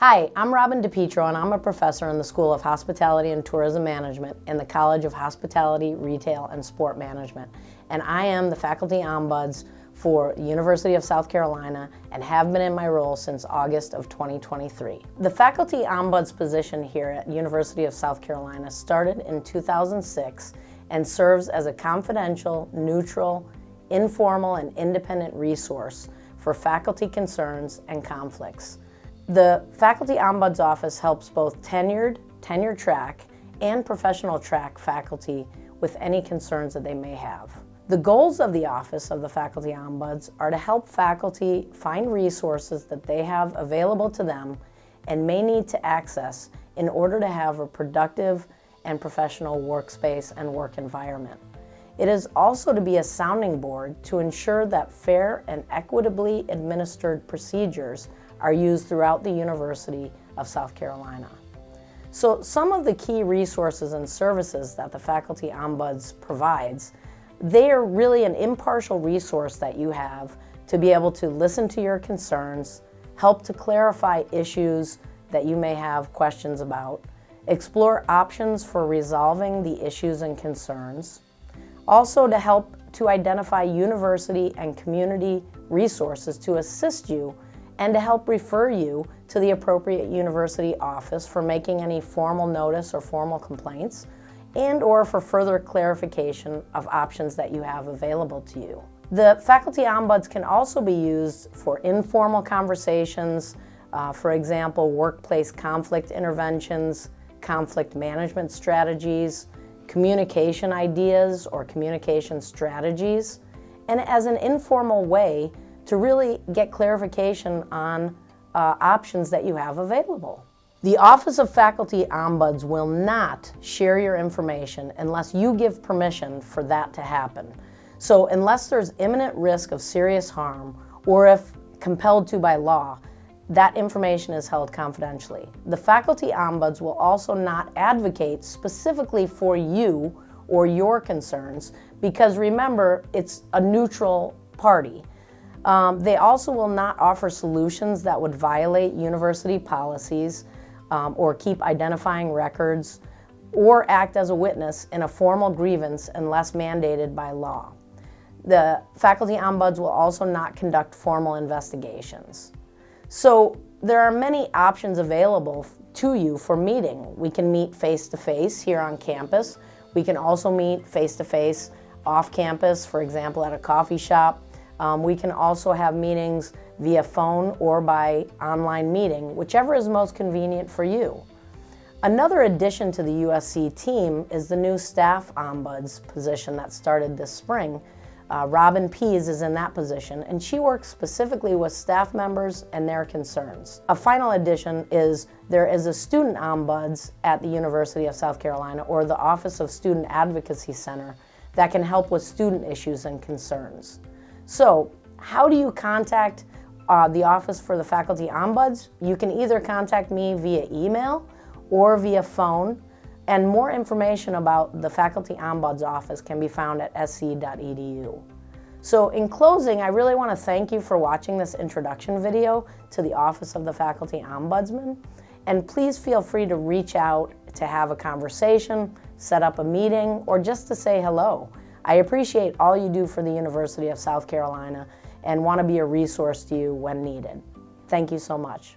Hi, I'm Robin DePietro and I'm a professor in the School of Hospitality and Tourism Management in the College of Hospitality, Retail, and Sport Management. And I am the Faculty Ombuds for the University of South Carolina and have been in my role since August of 2023. The Faculty Ombuds position here at University of South Carolina started in 2006 and serves as a confidential, neutral, informal, and independent resource for faculty concerns and conflicts. The Faculty Ombuds Office helps both tenured, tenure track, and professional track faculty with any concerns that they may have. The goals of the Office of the Faculty Ombuds are to help faculty find resources that they have available to them and may need to access in order to have a productive and professional workspace and work environment. It is also to be a sounding board to ensure that fair and equitably administered procedures are used throughout the University of South Carolina. So some of the key resources and services that the Faculty Ombuds provides, they are really an impartial resource that you have to be able to listen to your concerns, help to clarify issues that you may have questions about, explore options for resolving the issues and concerns, also to help to identify university and community resources to assist you and to help refer you to the appropriate university office for making any formal notice or formal complaints, and or for further clarification of options that you have available to you. The Faculty Ombuds can also be used for informal conversations, for example, workplace conflict interventions, conflict management strategies, communication ideas or communication strategies, and as an informal way to really get clarification on options that you have available. The Office of Faculty Ombuds will not share your information unless you give permission for that to happen. So unless there's imminent risk of serious harm or if compelled to by law, that information is held confidentially. The Faculty Ombuds will also not advocate specifically for you or your concerns because remember, it's a neutral party. They also will not offer solutions that would violate university policies or keep identifying records or act as a witness in a formal grievance unless mandated by law. The Faculty Ombuds will also not conduct formal investigations. So there are many options available to you for meeting. We can meet face-to-face here on campus. We can also meet face-to-face off campus, for example, at a coffee shop. We can also have meetings via phone or by online meeting, whichever is most convenient for you. Another addition to the USC team is the new Staff Ombuds position that started this spring. Robin Pease is in that position, and she works specifically with staff members and their concerns. A final addition is there is a Student Ombuds at the University of South Carolina, or the Office of Student Advocacy Center, that can help with student issues and concerns. So, how do you contact the Office for the Faculty Ombuds? You can either contact me via email or via phone, and more information about the Faculty Ombuds Office can be found at sc.edu. So in closing, I really want to thank you for watching this introduction video to the Office of the Faculty Ombudsman, and please feel free to reach out to have a conversation, set up a meeting, or just to say hello. I appreciate all you do for the University of South Carolina and want to be a resource to you when needed. Thank you so much.